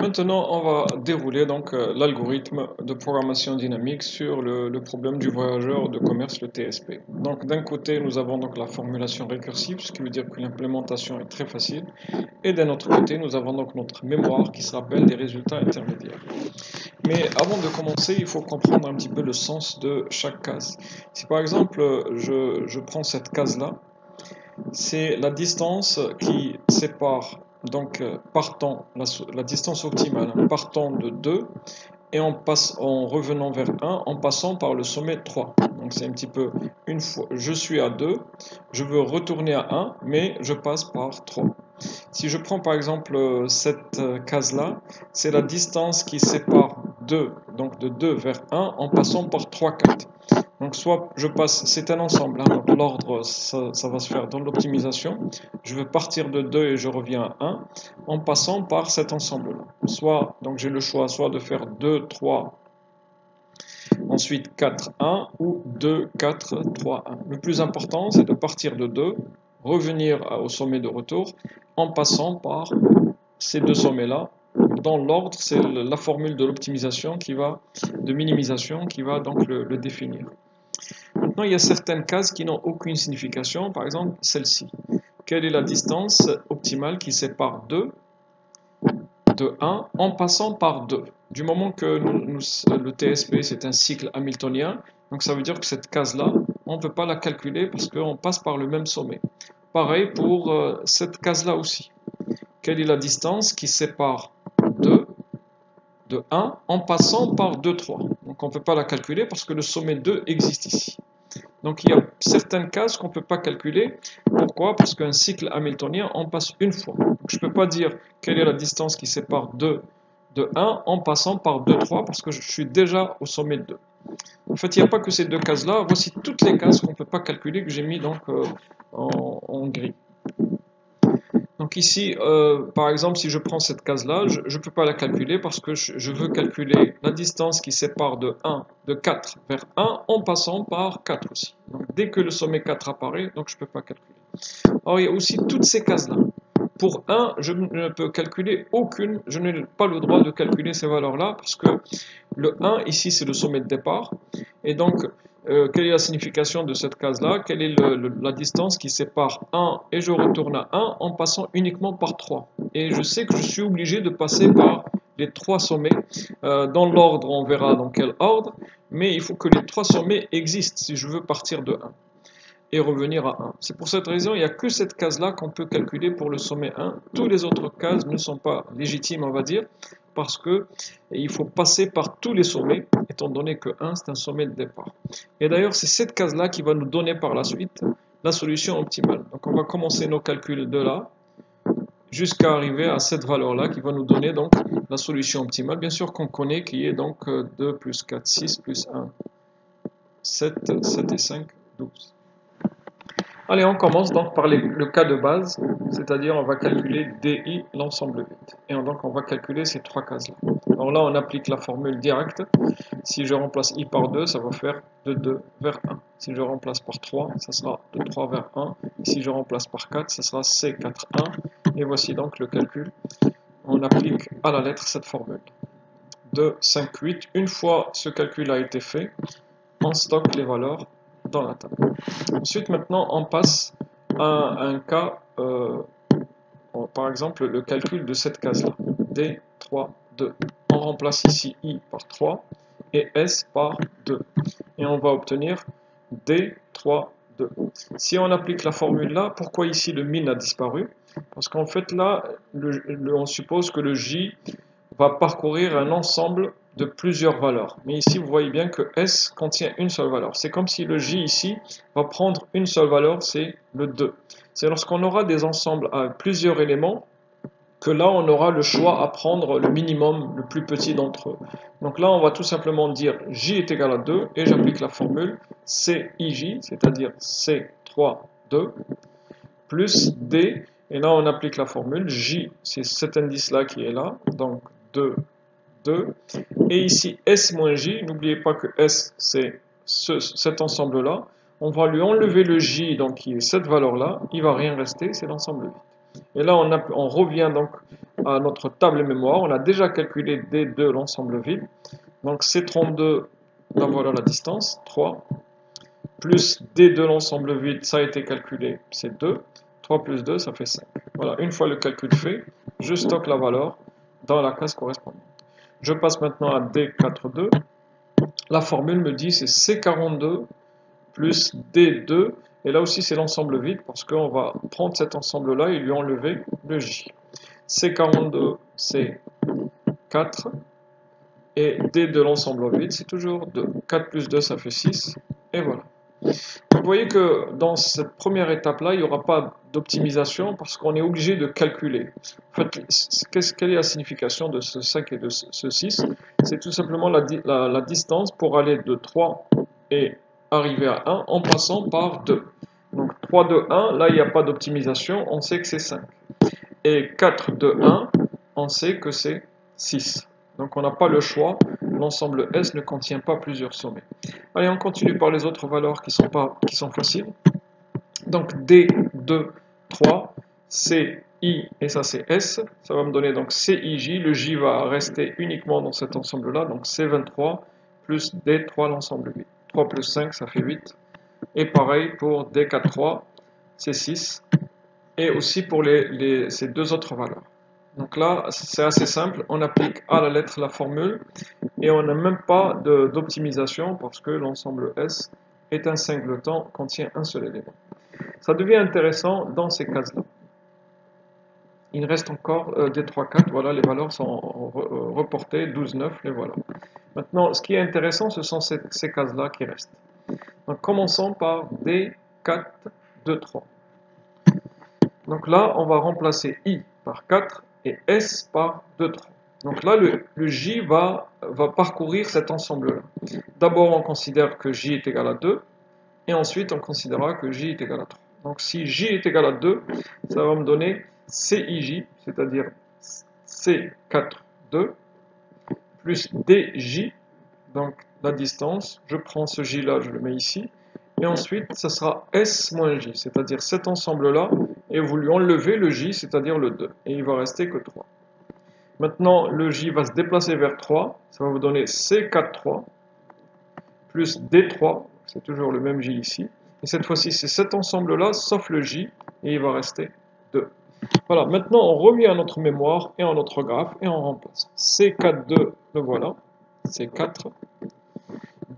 Maintenant, on va dérouler donc l'algorithme de programmation dynamique sur le problème du voyageur de commerce, le TSP. Donc d'un côté, nous avons donc la formulation récursive, ce qui veut dire que l'implémentation est très facile, et d'un autre côté, nous avons donc notre mémoire qui se rappelle des résultats intermédiaires. Mais avant de commencer, il faut comprendre un petit peu le sens de chaque case. Si par exemple, je prends cette case-là, c'est la distance qui sépare donc partant la distance optimale partant de 2 et en revenant vers 1 en passant par le sommet 3. Donc c'est un petit peu une fois je suis à 2, je veux retourner à 1 mais je passe par 3. Si je prends par exemple cette case là, c'est la distance qui sépare 2, donc de 2 vers 1 en passant par 3, 4. Donc soit je passe, c'est un ensemble, hein, donc l'ordre ça va se faire dans l'optimisation. Je veux partir de 2 et je reviens à 1 en passant par cet ensemble-là. Soit, donc j'ai le choix soit de faire 2, 3, ensuite 4, 1 ou 2, 4, 3, 1. Le plus important c'est de partir de 2, revenir au sommet de retour en passant par ces deux sommets-là. Dans l'ordre, c'est la formule de l'optimisation de minimisation qui va donc le définir. Maintenant, il y a certaines cases qui n'ont aucune signification, par exemple celle-ci. Quelle est la distance optimale qui sépare 2 de 1 en passant par 2? Du moment que le TSP c'est un cycle hamiltonien, donc ça veut dire que cette case-là, on ne peut pas la calculer parce qu'on passe par le même sommet. Pareil pour cette case-là aussi. Quelle est la distance qui sépare 2 de 1 en passant par 2, 3? Donc on ne peut pas la calculer parce que le sommet 2 existe ici. Donc il y a certaines cases qu'on ne peut pas calculer. Pourquoi? Parce qu'un cycle hamiltonien, on passe une fois. Donc, je ne peux pas dire quelle est la distance qui sépare 2 de 1 en passant par 2, 3 parce que je suis déjà au sommet de 2. En fait, il n'y a pas que ces deux cases-là. Voici toutes les cases qu'on ne peut pas calculer que j'ai mis donc en gris. Donc ici, par exemple, si je prends cette case-là, je ne peux pas la calculer parce que je veux calculer la distance qui sépare de 4 vers 1 en passant par 4 aussi. Donc dès que le sommet 4 apparaît, donc je ne peux pas calculer. Alors il y a aussi toutes ces cases-là. Pour 1, je ne peux calculer aucune, je n'ai pas le droit de calculer ces valeurs-là parce que le 1 ici c'est le sommet de départ. Et donc quelle est la signification de cette case-là? Quelle est la distance qui sépare 1 et je retourne à 1 en passant uniquement par 3? Et je sais que je suis obligé de passer par les 3 sommets. Dans l'ordre, on verra dans quel ordre, mais il faut que les 3 sommets existent si je veux partir de 1 et revenir à 1. C'est pour cette raison, il n'y a que cette case-là qu'on peut calculer pour le sommet 1. Toutes les autres cases ne sont pas légitimes, on va dire, parce qu'il faut passer par tous les sommets, étant donné que 1, c'est un sommet de départ. Et d'ailleurs, c'est cette case-là qui va nous donner par la suite la solution optimale. Donc on va commencer nos calculs de là, jusqu'à arriver à cette valeur-là qui va nous donner donc la solution optimale. Bien sûr qu'on connaît qui est donc 2 plus 4, 6 plus 1, 7, 7 et 5, 12. Allez, on commence donc par le cas de base, c'est-à-dire on va calculer DI, l'ensemble vide. Et donc on va calculer ces 3 cases-là. Alors là, on applique la formule directe. Si je remplace I par 2, ça va faire de 2 vers 1. Si je remplace par 3, ça sera de 3 vers 1. Et si je remplace par 4, ça sera C4, 1. Et voici donc le calcul. On applique à la lettre cette formule. 2, 5, 8. Une fois ce calcul a été fait, on stocke les valeurs dans la table. Ensuite, maintenant, on passe à un cas, par exemple, le calcul de cette case-là, D3, 2. On remplace ici I par 3 et S par 2. Et on va obtenir D3, 2. Si on applique la formule là, pourquoi ici le min a disparu? Parce qu'en fait là, on suppose que le J va parcourir un ensemble de plusieurs valeurs. Mais ici, vous voyez bien que S contient une seule valeur. C'est comme si le J ici va prendre une seule valeur, c'est le 2. C'est lorsqu'on aura des ensembles à plusieurs éléments que là, on aura le choix à prendre le minimum, le plus petit d'entre eux. Donc là, on va tout simplement dire J est égal à 2 et j'applique la formule CIJ, c'est-à-dire C3, 2, plus D. Et là, on applique la formule J, c'est cet indice-là qui est là, donc 2, 2. Et ici, S moins J, n'oubliez pas que S, c'est cet ensemble-là. On va lui enlever le J, donc qui est cette valeur-là. Il ne va rien rester, c'est l'ensemble vide. Et là, on revient donc à notre table mémoire. On a déjà calculé D2, l'ensemble vide. Donc C32, là voilà la distance, 3. Plus D2, l'ensemble vide, ça a été calculé, c'est 2. 3 plus 2, ça fait 5. Voilà, une fois le calcul fait, je stocke la valeur dans la case correspondante. Je passe maintenant à D42. La formule me dit c'est C42 plus D2. Et là aussi, c'est l'ensemble vide parce qu'on va prendre cet ensemble-là et lui enlever le J. C42, c'est 4. Et D de l'ensemble vide, c'est toujours 2. 4 plus 2, ça fait 6. Et voilà. Donc, vous voyez que dans cette première étape-là, il n'y aura pas d'optimisation parce qu'on est obligé de calculer. En fait, quelle est la signification de ce 5 et de ce 6? C'est tout simplement la distance pour aller de 3 et arriver à 1 en passant par 2. Donc 3 de 1, là il n'y a pas d'optimisation, on sait que c'est 5. Et 4 de 1, on sait que c'est 6. Donc on n'a pas le choix, l'ensemble S ne contient pas plusieurs sommets. Allez, on continue par les autres valeurs qui sont faciles. Donc D, 2, 3, C, I et ça c'est S. Ça va me donner donc CIJ, le J va rester uniquement dans cet ensemble-là, donc C23 plus D3 l'ensemble 8. 3 plus 5, ça fait 8. Et pareil pour D43, c'est 6. Et aussi pour ces deux autres valeurs. Donc là, c'est assez simple, on applique à la lettre la formule et on n'a même pas d'optimisation parce que l'ensemble S est un singleton, contient un seul élément. Ça devient intéressant dans ces cases-là. Il reste encore des 3, 4, voilà, les valeurs sont reportées, 12, 9, les voilà. Maintenant, ce qui est intéressant, ce sont ces cases-là qui restent. Donc commençons par D, 4, 2, 3. Donc là, on va remplacer I par 4 et S par 2, 3. Donc là, le J va parcourir cet ensemble-là. D'abord, on considère que J est égal à 2, et ensuite, on considérera que J est égal à 3. Donc si J est égal à 2, ça va me donner CIJ, c'est-à-dire C4, 2, plus DJ, donc la distance. Je prends ce J-là, je le mets ici. Et ensuite, ça sera S moins J, c'est-à-dire cet ensemble-là, et vous lui enlevez le J, c'est-à-dire le 2, et il va rester que 3. Maintenant, le J va se déplacer vers 3, ça va vous donner C4, 3, plus D3, c'est toujours le même J ici, et cette fois-ci, c'est cet ensemble-là, sauf le J, et il va rester 2. Voilà, maintenant, on revient à notre mémoire et à notre graphe, et on remplace. C4, 2, le voilà, C4.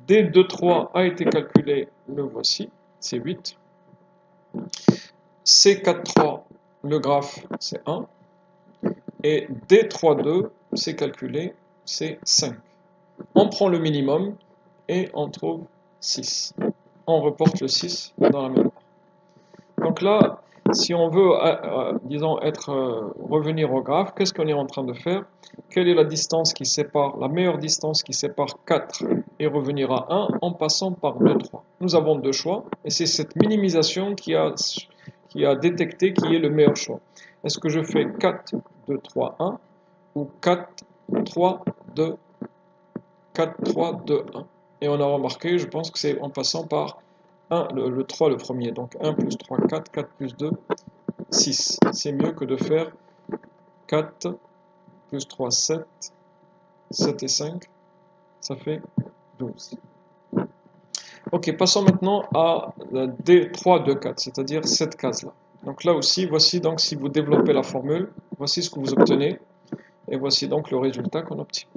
D23 a été calculé, le voici, c'est 8. C43, le graphe, c'est 1. Et D32, c'est calculé, c'est 5. On prend le minimum et on trouve 6. On reporte le 6 dans la mémoire. Donc là, si on veut, disons, revenir au graphe, qu'est-ce qu'on est en train de faire? Quelle est la distance qui sépare, la meilleure distance qui sépare 4 et revenir à 1 en passant par 2, 3? Nous avons deux choix et c'est cette minimisation qui a détecté qui est le meilleur choix. Est-ce que je fais 4, 2, 3, 1 ou 4, 3, 2, 4, 3, 2, 1? Et on a remarqué, je pense que c'est en passant par 1, le 3 le premier. Donc 1 plus 3, 4, 4 plus 2, 6. C'est mieux que de faire 4 plus 3, 7, 7 et 5, ça fait 12. Ok, passons maintenant à D3 de 4, c'est-à-dire cette case-là. Donc là aussi, voici donc si vous développez la formule, voici ce que vous obtenez, et voici donc le résultat qu'on obtient.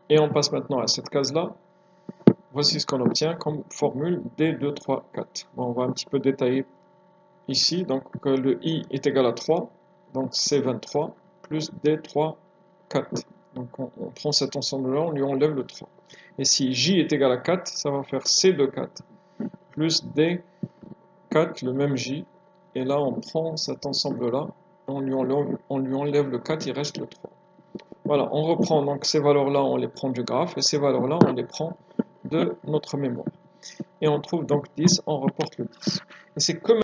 Et on passe maintenant à cette case-là. Voici ce qu'on obtient comme formule D2, 3, 4. Bon, on va un petit peu détailler ici. Donc le I est égal à 3, donc c'est 23, plus D3, 4. Donc on prend cet ensemble-là, on lui enlève le 3. Et si J est égal à 4, ça va faire C2, 4, plus D4, le même J. Et là, on prend cet ensemble-là, on lui enlève le 4, il reste le 3. Voilà, on reprend donc ces valeurs-là, on les prend du graphe, et ces valeurs-là, on les prend de notre mémoire. Et on trouve donc 10, on reporte le 10. Et c'est comme